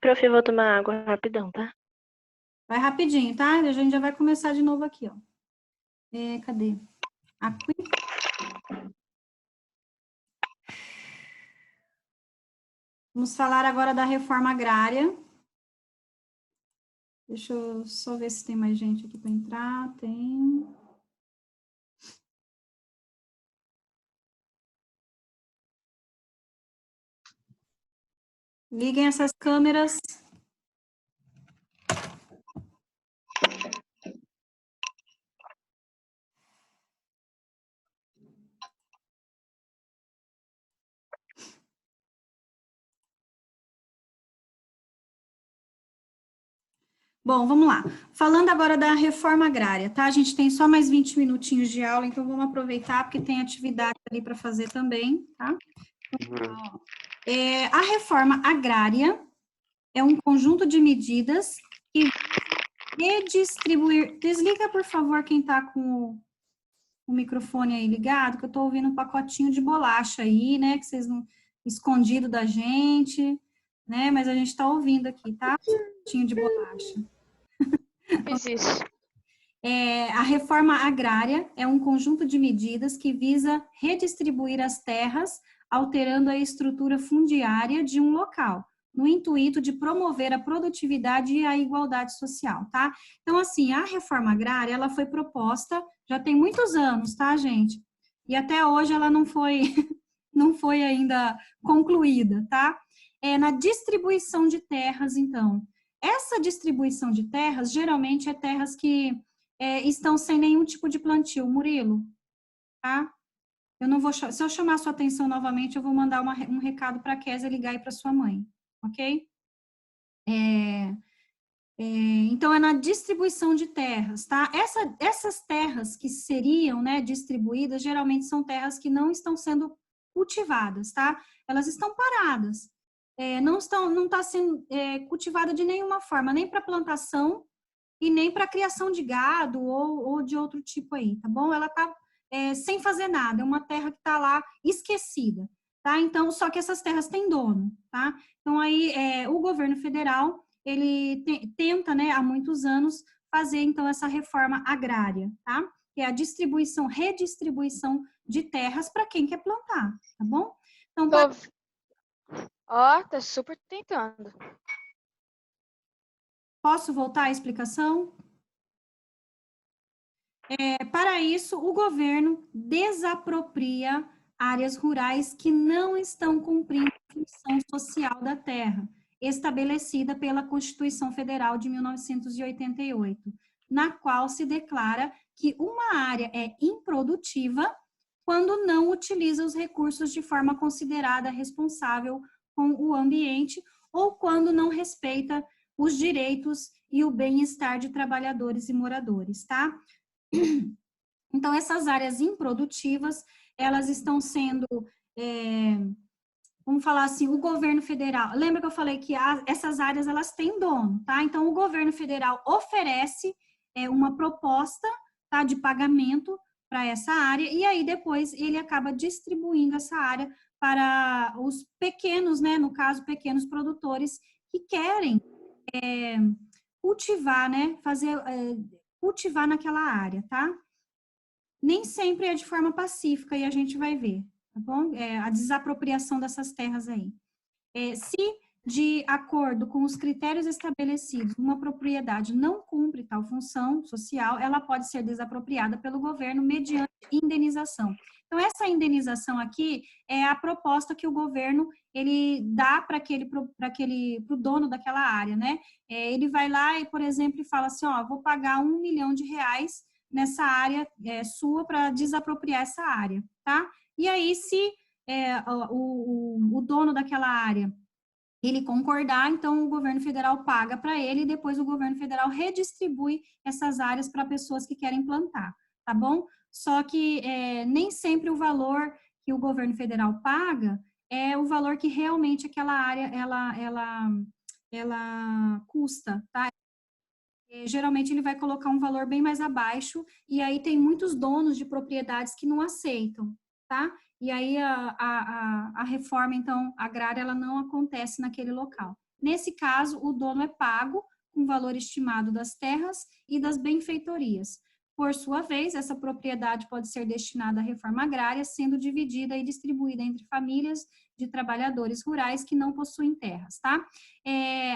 Prof, eu vou tomar água rapidão, tá? Vai rapidinho, tá? A gente já vai começar de novo aqui, ó. Cadê? Aqui. Vamos falar agora da reforma agrária. Deixa eu só ver se tem mais gente aqui para entrar. Tem. Liguem essas câmeras. Bom, vamos lá. Falando agora da reforma agrária, tá? A gente tem só mais 20 minutinhos de aula, então vamos aproveitar, porque tem atividade ali para fazer também, tá? Então, a reforma agrária é um conjunto de medidas que redistribuir... Desliga, por favor, quem está com o microfone aí ligado, que eu estou ouvindo um pacotinho de bolacha aí, né? Que vocês não... Escondido da gente, né? Mas a gente está ouvindo aqui, tá? Pacotinho de bolacha. Existe. A reforma agrária é um conjunto de medidas que visa redistribuir as terras, alterando a estrutura fundiária de um local, no intuito de promover a produtividade e a igualdade social, tá? Então, assim, a reforma agrária, ela foi proposta, já tem muitos anos, tá, gente? E até hoje ela não foi, não foi ainda concluída, tá? Na distribuição de terras, então. Essa distribuição de terras, geralmente, é terras que estão sem nenhum tipo de plantio. Murilo, tá? Eu não vou, se eu chamar sua atenção novamente, eu vou mandar um recado para a Kézia ligar aí para sua mãe, ok? Então, é na distribuição de terras, tá? Essas terras que seriam, né, distribuídas, geralmente são terras que não estão sendo cultivadas, tá? Elas estão paradas. Não está sendo cultivada de nenhuma forma, nem para plantação, e nem para criação de gado ou de outro tipo aí, tá bom? Ela está sem fazer nada, é uma terra que está lá esquecida, tá? Então, só que essas terras têm dono, tá? Então, aí, o governo federal, ele tenta, né, há muitos anos, fazer, então, essa reforma agrária, tá? Que é a redistribuição de terras para quem quer plantar, tá bom? Então, Tá super tentando. posso voltar à explicação? Para isso, o governo desapropria áreas rurais que não estão cumprindo a função social da terra, estabelecida pela Constituição Federal de 1988, na qual se declara que uma área é improdutiva quando não utiliza os recursos de forma considerada responsável com o ambiente ou quando não respeita os direitos e o bem-estar de trabalhadores e moradores, tá? Então, essas áreas improdutivas, elas estão sendo, vamos falar assim, o governo federal, lembra que eu falei que essas áreas, elas têm dono, tá? Então, o governo federal oferece uma proposta, tá, de pagamento para essa área, e aí depois ele acaba distribuindo essa área para os pequenos, né, no caso, pequenos produtores que querem cultivar, né, cultivar naquela área, tá? Nem sempre é de forma pacífica, e a gente vai ver, tá bom? A desapropriação dessas terras aí. Se de acordo com os critérios estabelecidos, uma propriedade não cumpre tal função social, ela pode ser desapropriada pelo governo mediante indenização. Então, essa indenização aqui é a proposta que o governo ele dá para pro dono daquela área, né? Ele vai lá e, por exemplo, fala assim, ó, vou pagar R$1 milhão nessa área sua para desapropriar essa área, tá? E aí, se o dono daquela área ele concordar, então o governo federal paga para ele e depois o governo federal redistribui essas áreas para pessoas que querem plantar, tá bom? Só que nem sempre o valor que o governo federal paga é o valor que realmente aquela área ela custa, tá? Geralmente ele vai colocar um valor bem mais abaixo, e aí tem muitos donos de propriedades que não aceitam, tá? E aí a reforma, então, agrária, ela não acontece naquele local. Nesse caso, o dono é pago com o valor estimado das terras e das benfeitorias. Por sua vez, essa propriedade pode ser destinada à reforma agrária, sendo dividida e distribuída entre famílias de trabalhadores rurais que não possuem terras, tá?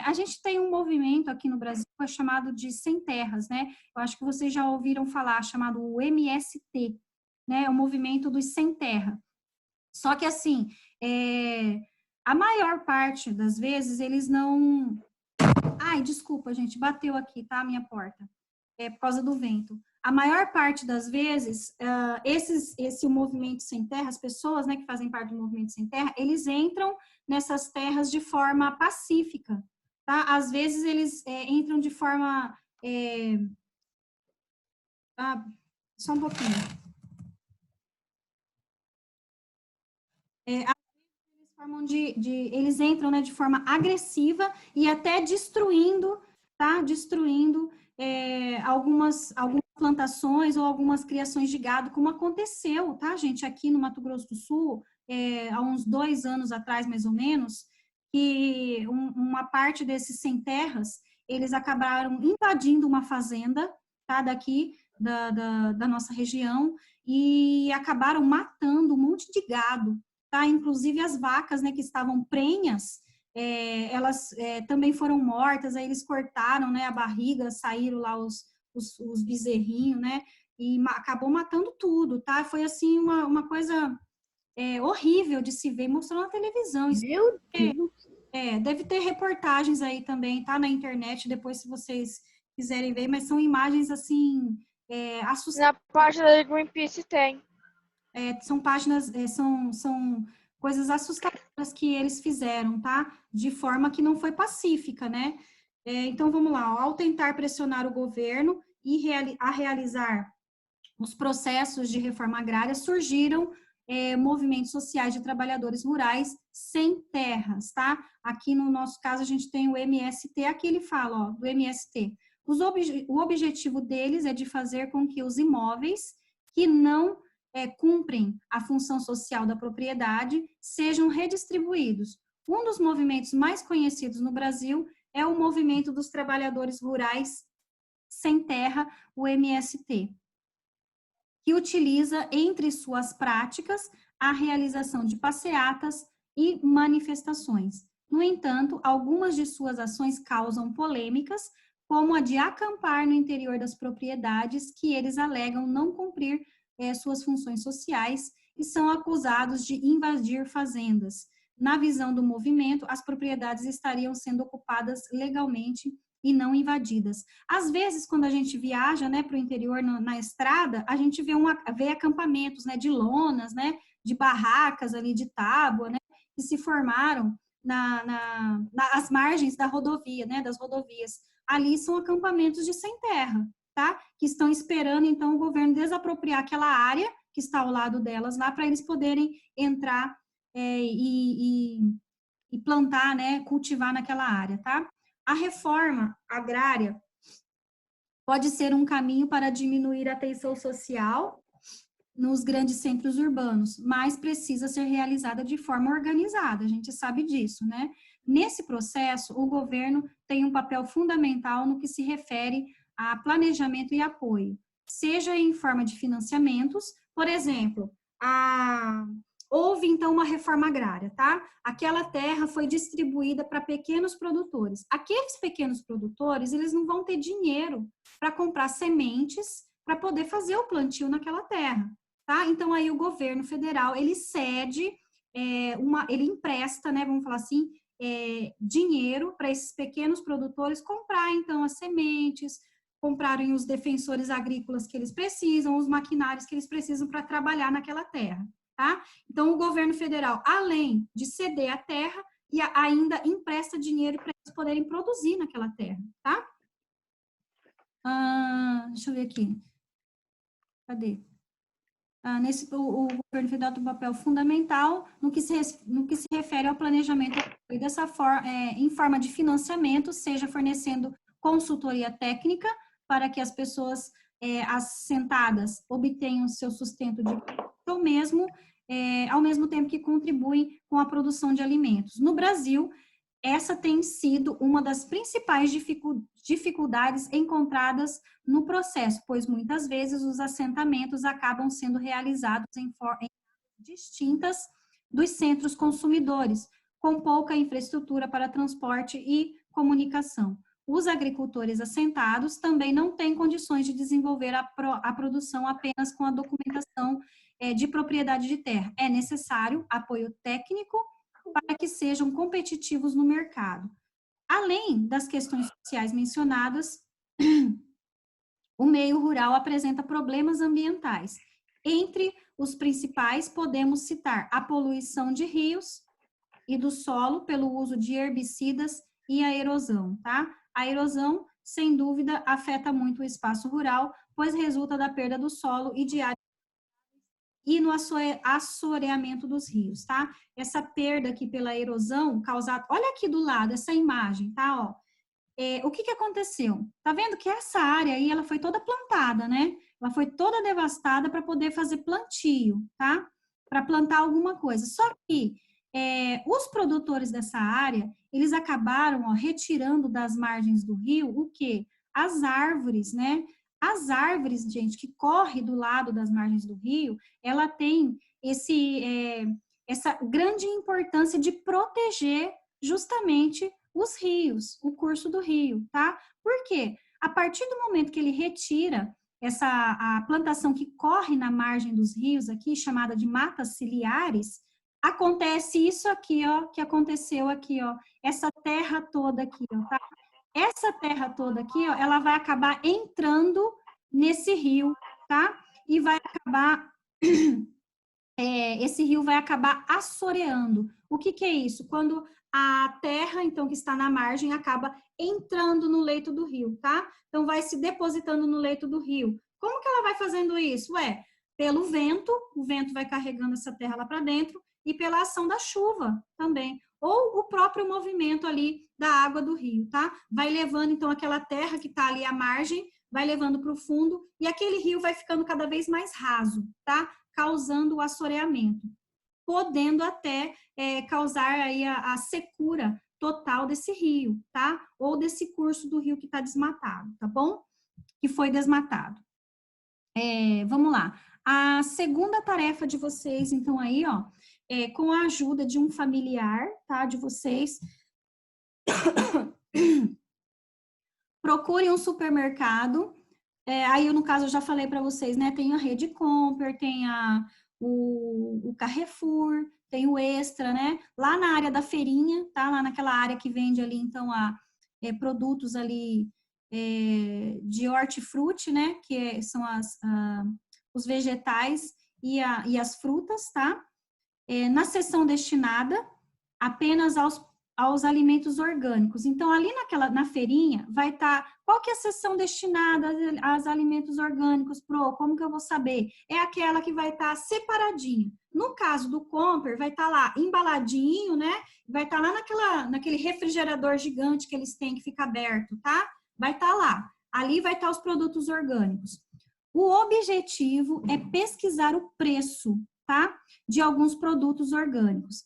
A gente tem um movimento aqui no Brasil que é chamado de sem terras, né? Eu acho que vocês já ouviram falar, chamado o MST, né? O movimento dos sem terra. Só que, assim, a maior parte das vezes eles não... Ai, desculpa, gente, bateu aqui, tá? A minha porta. Por causa do vento. A maior parte das vezes, esse movimento sem terra, as pessoas, né, que fazem parte do movimento sem terra, eles entram nessas terras de forma pacífica, tá? Às vezes eles entram de forma... só um pouquinho. Eles entram, né, de forma agressiva e até destruindo, tá? Destruindo algumas plantações ou algumas criações de gado, como aconteceu, tá, gente, aqui no Mato Grosso do Sul, há uns 2 anos atrás, mais ou menos, que uma parte desses sem terras, eles acabaram invadindo uma fazenda, tá, daqui da nossa região, e acabaram matando um monte de gado, tá? Inclusive as vacas, né, que estavam prenhas, elas também foram mortas, aí eles cortaram, né, a barriga, saíram lá os bezerrinhos, né, e acabou matando tudo, tá? Foi, assim, uma coisa horrível de se ver, mostrou na televisão. Meu Deus! Deve ter reportagens aí também, tá, na internet, depois se vocês quiserem ver, mas são imagens, assim, assustadoras. Na página da Greenpeace tem. São páginas, são coisas assustadoras que eles fizeram, tá? De forma que não foi pacífica, né? Então, vamos lá, ó, ao tentar pressionar o governo e a realizar os processos de reforma agrária, surgiram movimentos sociais de trabalhadores rurais sem terras, tá? Aqui no nosso caso, a gente tem o MST, aqui ele fala, ó, do MST. O objetivo deles é de fazer com que os imóveis que não cumprem a função social da propriedade sejam redistribuídos. Um dos movimentos mais conhecidos no Brasil é o movimento dos trabalhadores rurais sem terra, o MST, que utiliza entre suas práticas a realização de passeatas e manifestações. No entanto, algumas de suas ações causam polêmicas, como a de acampar no interior das propriedades que eles alegam não cumprir suas funções sociais e são acusados de invadir fazendas. Na visão do movimento, as propriedades estariam sendo ocupadas legalmente e não invadidas. Às vezes, quando a gente viaja, né, para o interior na estrada, a gente vê acampamentos, né, de lonas, né, de barracas ali de tábua, né, que se formaram nas margens da rodovia, né, das rodovias. Ali são acampamentos de sem terra, tá? Que estão esperando, então, o governo desapropriar aquela área que está ao lado delas lá, para eles poderem entrar e plantar, né, cultivar naquela área, tá? A reforma agrária pode ser um caminho para diminuir a tensão social nos grandes centros urbanos, mas precisa ser realizada de forma organizada, a gente sabe disso, né? Nesse processo, o governo tem um papel fundamental no que se refere a planejamento e apoio, seja em forma de financiamentos, por exemplo, houve, então, uma reforma agrária, tá? Aquela terra foi distribuída para pequenos produtores. Aqueles pequenos produtores, eles não vão ter dinheiro para comprar sementes para poder fazer o plantio naquela terra, tá? Então, aí o governo federal, ele cede, ele empresta, né, vamos falar assim, dinheiro para esses pequenos produtores comprar, então, as sementes, comprarem os defensores agrícolas que eles precisam, os maquinários que eles precisam para trabalhar naquela terra. Tá? Então, o governo federal, além de ceder a terra, ainda empresta dinheiro para eles poderem produzir naquela terra, tá? Deixa eu ver aqui. Cadê? O governo federal tem um papel fundamental no que se refere ao planejamento e dessa forma, em forma de financiamento, seja fornecendo consultoria técnica para que as pessoas assentadas obtenham seu sustento ou mesmo ao mesmo tempo que contribuem com a produção de alimentos. No Brasil, essa tem sido uma das principais dificuldades encontradas no processo, pois muitas vezes os assentamentos acabam sendo realizados em distintas dos centros consumidores, com pouca infraestrutura para transporte e comunicação. Os agricultores assentados também não têm condições de desenvolver a produção apenas com a documentação de propriedade de terra. É necessário apoio técnico para que sejam competitivos no mercado. Além das questões sociais mencionadas, o meio rural apresenta problemas ambientais. Entre os principais, podemos citar a poluição de rios e do solo pelo uso de herbicidas e a erosão, tá? A erosão, sem dúvida, afeta muito o espaço rural, pois resulta da perda do solo e de área e no assoreamento dos rios, tá? Essa perda aqui pela erosão causada, olha aqui do lado essa imagem, tá? Ó, o que aconteceu? Tá vendo que essa área aí, ela foi toda plantada, né? Ela foi toda devastada para poder fazer plantio, tá? Para plantar alguma coisa. Só que os produtores dessa área, eles acabaram, ó, retirando das margens do rio o quê? As árvores, né? As árvores, gente, que corre do lado das margens do rio, ela tem essa grande importância de proteger justamente os rios, o curso do rio, tá? Por quê? A partir do momento que ele retira a plantação que corre na margem dos rios aqui, chamada de matas ciliares, acontece isso aqui, ó, que aconteceu aqui, ó, essa terra toda aqui, ó, tá? Essa terra toda aqui, ó, ela vai acabar entrando nesse rio, tá? E vai acabar, esse rio vai acabar assoreando. O que que é isso? Quando a terra, então, que está na margem, acaba entrando no leito do rio, tá? Então, vai se depositando no leito do rio. Como que ela vai fazendo isso? Pelo vento, o vento vai carregando essa terra lá para dentro, e pela ação da chuva também, ou o próprio movimento ali da água do rio, tá? Vai levando, então, aquela terra que está ali à margem, vai levando para o fundo, e aquele rio vai ficando cada vez mais raso, tá? Causando o assoreamento, podendo até causar aí a secura total desse rio, tá? Ou desse curso do rio que está desmatado, tá bom? Que foi desmatado. Vamos lá. A segunda tarefa de vocês, então, aí, ó, com a ajuda de um familiar, tá, de vocês, procure um supermercado. Aí, no caso, eu já falei para vocês, né, tem a Rede Compre, tem o Carrefour, tem o Extra, né, lá na área da feirinha, tá, lá naquela área que vende ali, então, produtos ali de hortifruti, né, que são os vegetais e as frutas, tá? Na seção destinada apenas aos alimentos orgânicos. Então, ali na feirinha, vai estar, qual que é a seção destinada aos alimentos orgânicos, como que eu vou saber? É aquela que vai estar separadinha. No caso do Compre, vai estar lá embaladinho, né? Vai estar lá naquele refrigerador gigante que eles têm, que fica aberto, tá? Vai estar lá. Ali vai estar os produtos orgânicos. O objetivo é pesquisar o preço, tá? De alguns produtos orgânicos.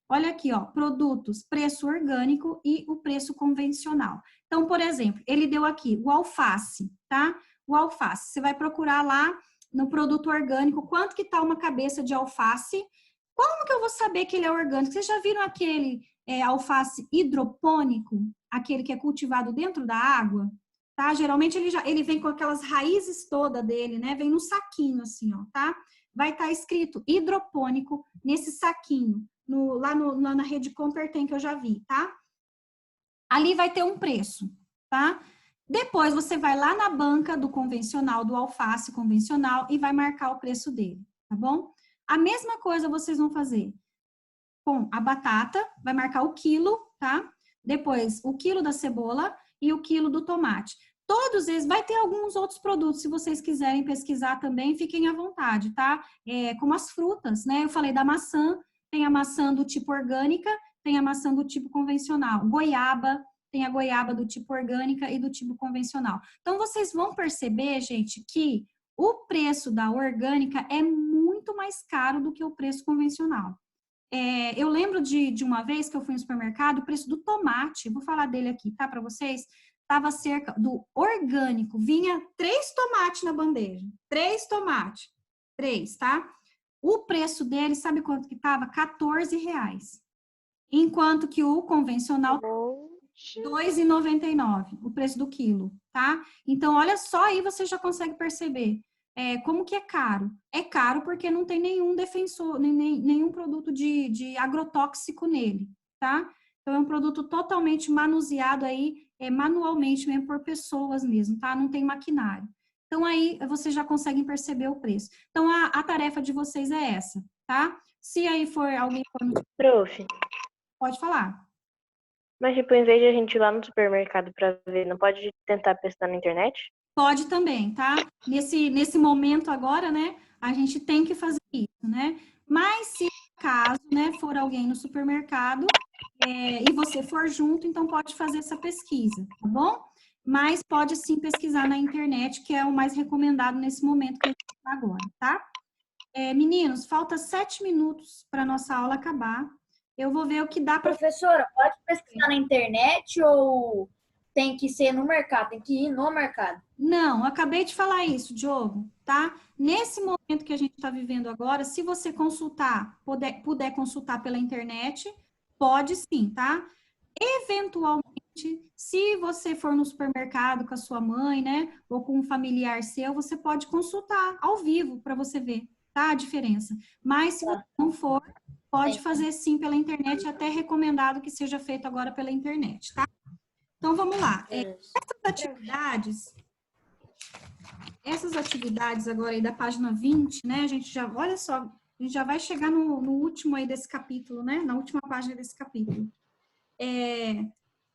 Olha aqui, ó, produtos, preço orgânico e o preço convencional. Então, por exemplo, ele deu aqui o alface, tá? O alface, você vai procurar lá no produto orgânico, quanto que tá uma cabeça de alface. Como que eu vou saber que ele é orgânico? Vocês já viram aquele alface hidropônico? Aquele que é cultivado dentro da água? Tá? Geralmente ele vem com aquelas raízes todas dele, né? Vem num saquinho assim, ó, tá? Vai estar escrito hidropônico nesse saquinho. Lá na Rede Compre tem, que eu já vi, tá? Ali vai ter um preço, tá? Depois você vai lá na banca do convencional, do alface convencional, e vai marcar o preço dele, tá bom? A mesma coisa vocês vão fazer com a batata, vai marcar o quilo, tá? Depois o quilo da cebola e o quilo do tomate. Todos eles, vai ter alguns outros produtos, se vocês quiserem pesquisar também, fiquem à vontade, tá? Como as frutas, né? Eu falei da maçã, tem a maçã do tipo orgânica, tem a maçã do tipo convencional. Goiaba, tem a goiaba do tipo orgânica e do tipo convencional. Então, vocês vão perceber, gente, que o preço da orgânica é muito mais caro do que o preço convencional. Eu lembro de uma vez que eu fui no supermercado, o preço do tomate, vou falar dele aqui, tá, para vocês, estava cerca do orgânico, vinha 3 tomates na bandeja, 3 tomates, 3, tá? O preço dele, sabe quanto que estava? R$ 14. Enquanto que o convencional, Poxa. R$ 2,99, o preço do quilo, tá? Então, olha só aí, você já consegue perceber como que é caro. É caro porque não tem nenhum defensor, nenhum produto de agrotóxico nele, tá? Então, é um produto totalmente manuseado aí, manualmente mesmo, por pessoas mesmo, tá? Não tem maquinário. Então, aí, vocês já conseguem perceber o preço. Então, a tarefa de vocês é essa, tá? Se aí for alguém, Prof, pode falar. mas tipo, em vez de a gente ir lá no supermercado pra ver, não pode tentar pesquisar na internet? Pode também, tá? Nesse momento agora, né, a gente tem que fazer isso, né? Mas se caso, né, for alguém no supermercado e você for junto, então pode fazer essa pesquisa, tá bom? Mas pode sim pesquisar na internet, que é o mais recomendado nesse momento que a gente está agora, tá? Meninos, falta 7 minutos para nossa aula acabar. Eu vou ver o que dá para. Professora, pode pesquisar na internet ou tem que ser no mercado? Tem que ir no mercado. Não, acabei de falar isso, Diogo, tá? Nesse momento que a gente está vivendo agora, se você consultar, puder consultar pela internet, pode sim, tá? Eventualmente, se você for no supermercado com a sua mãe, né, ou com um familiar seu, você pode consultar ao vivo para você ver, tá? A diferença. Mas se você não for, pode fazer sim pela internet, é até recomendado que seja feito agora pela internet, tá? Então, vamos lá. Essas atividades agora aí da página 20, né, a gente já, olha só, a gente já vai chegar no último aí desse capítulo, né, na última página desse capítulo.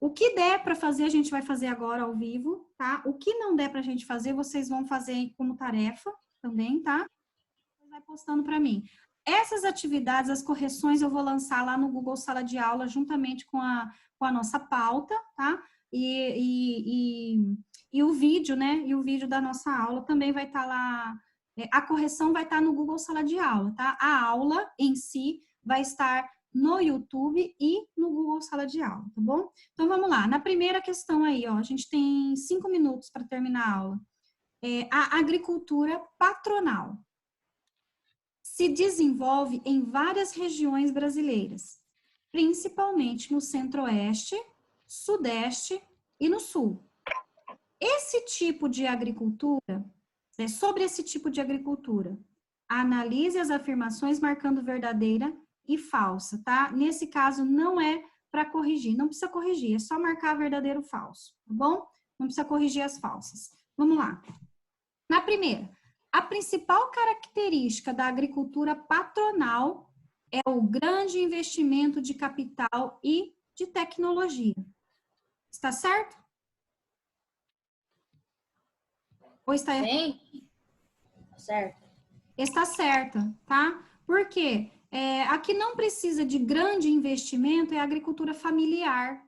O que der para fazer, a gente vai fazer agora ao vivo, tá? O que não der para a gente fazer, vocês vão fazer como tarefa também, tá? Você vai postando para mim. Essas atividades, as correções, eu vou lançar lá no Google Sala de Aula, juntamente com a nossa pauta, tá? E o vídeo, né? E o vídeo da nossa aula também vai estar lá. A correção vai estar no Google Sala de Aula, tá? A aula em si vai estar no YouTube e no Google Sala de Aula, tá bom? Então, vamos lá. Na primeira questão aí, ó, a gente tem 5 minutos para terminar a aula. A agricultura patronal se desenvolve em várias regiões brasileiras, principalmente no centro-oeste, sudeste e no sul. Esse tipo de agricultura, sobre esse tipo de agricultura, analise as afirmações marcando verdadeira e falsa, tá? Nesse caso, não é para corrigir, não precisa corrigir, é só marcar verdadeiro ou falso, tá bom? Não precisa corrigir as falsas. Vamos lá. Na primeira, a principal característica da agricultura patronal é o grande investimento de capital e de tecnologia. Está certo? Ou está errado? Sim? Certo. Está certa, tá? Por quê? A que não precisa de grande investimento é a agricultura familiar,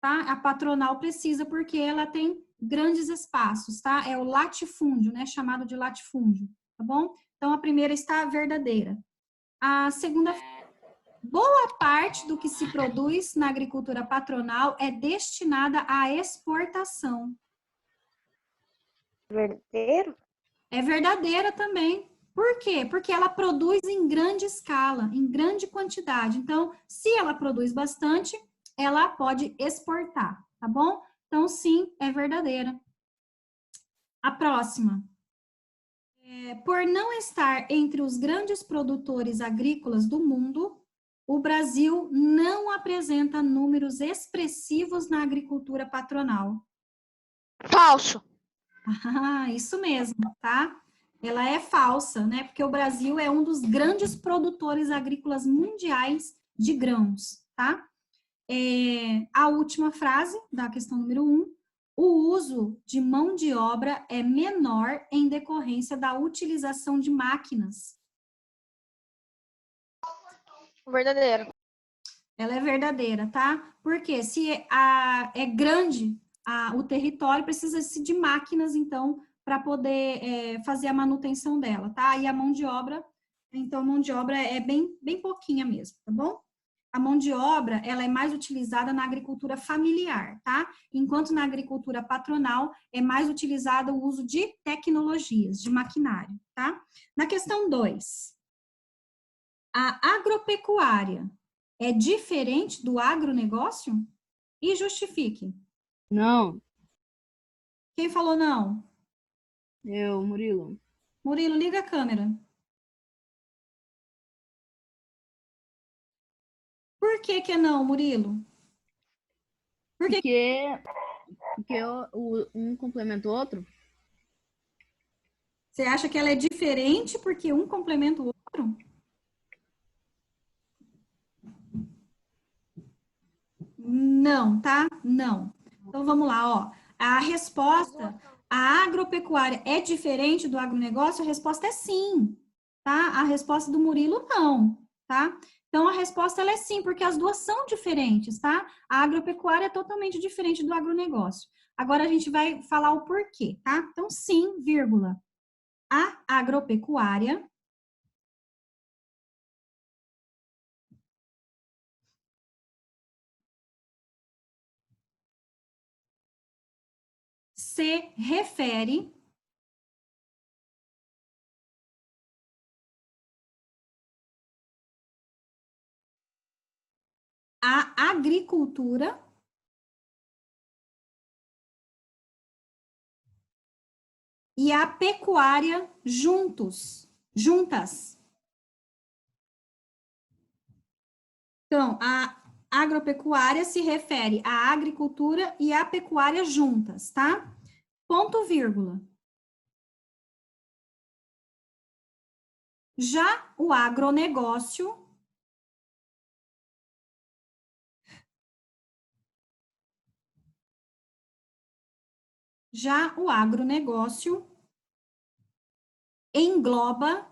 tá? A patronal precisa porque ela tem grandes espaços, tá? É o latifúndio, né? Chamado de latifúndio, tá bom? Então, a primeira está verdadeira. A segunda, boa parte do que se produz na agricultura patronal é destinada à exportação. Verdadeiro? É verdadeira também. Por quê? Porque ela produz em grande escala, em grande quantidade. Então, se ela produz bastante, ela pode exportar, tá bom? Então, sim, é verdadeira. A próxima. Por não estar entre os grandes produtores agrícolas do mundo, o Brasil não apresenta números expressivos na agricultura patronal. Falso. Ah, isso mesmo, tá? Ela é falsa, né? Porque o Brasil é um dos grandes produtores agrícolas mundiais de grãos, tá? A última frase da questão número 1. O uso de mão de obra é menor em decorrência da utilização de máquinas. Verdadeiro. Ela é verdadeira, tá? Porque se é grande o território, precisa-se de máquinas, então, para poder fazer a manutenção dela, tá? E a mão de obra Então, a mão de obra é bem pouquinha mesmo, tá bom? A mão de obra, ela é mais utilizada na agricultura familiar, tá? Enquanto na agricultura patronal é mais utilizado o uso de tecnologias, de maquinário, tá? Na questão 2, a agropecuária é diferente do agronegócio? E justifique. Não, Quem falou não? Murilo. Murilo, liga a câmera. Por que que é não, Murilo? Por que Porque um complementa o outro? você acha que ela é diferente porque um complementa o outro? Não, tá? Não. Então vamos lá, ó. A resposta, a agropecuária é diferente do agronegócio? A resposta é sim, tá? A resposta do Murilo, não, tá? Então a resposta ela é sim, porque as duas são diferentes, tá? A agropecuária é totalmente diferente do agronegócio. Agora a gente vai falar o porquê, tá? Então sim, vírgula. A agropecuária se refere à agricultura e à pecuária juntas. Então, a agropecuária se refere à agricultura e à pecuária juntas, tá? Ponto, vírgula. Já o agronegócio engloba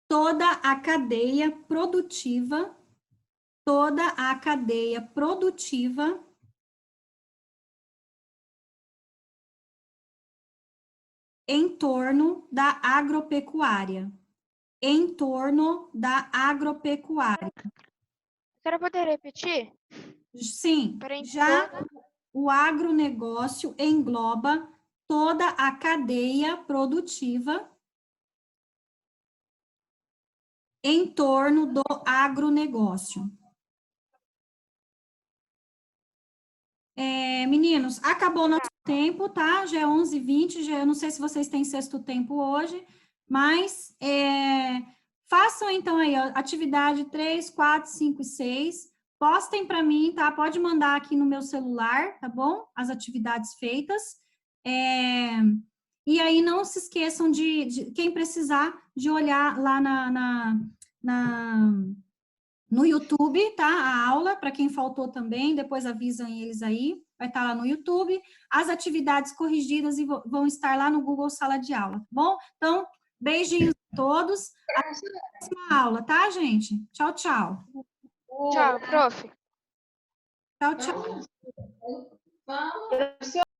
toda a cadeia produtiva, em torno da agropecuária. A senhora poderia repetir? Sim, Para já o agronegócio engloba toda a cadeia produtiva em torno do agronegócio. Meninos, acabou o nosso tempo, tá? Já é 11h20, já, eu não sei se vocês têm sexto tempo hoje, mas façam então aí, ó, atividade 3, 4, 5 e 6. Postem para mim, tá? Pode mandar aqui no meu celular, tá bom? As atividades feitas. E aí não se esqueçam de quem precisar, de olhar lá no YouTube, tá? A aula, para quem faltou também, depois avisam eles aí, vai estar lá no YouTube. As atividades corrigidas vão estar lá no Google Sala de Aula, tá bom? Então, beijinhos a todos. Até a próxima aula, tá, gente? Tchau, tchau. Tchau, prof. Tchau, tchau.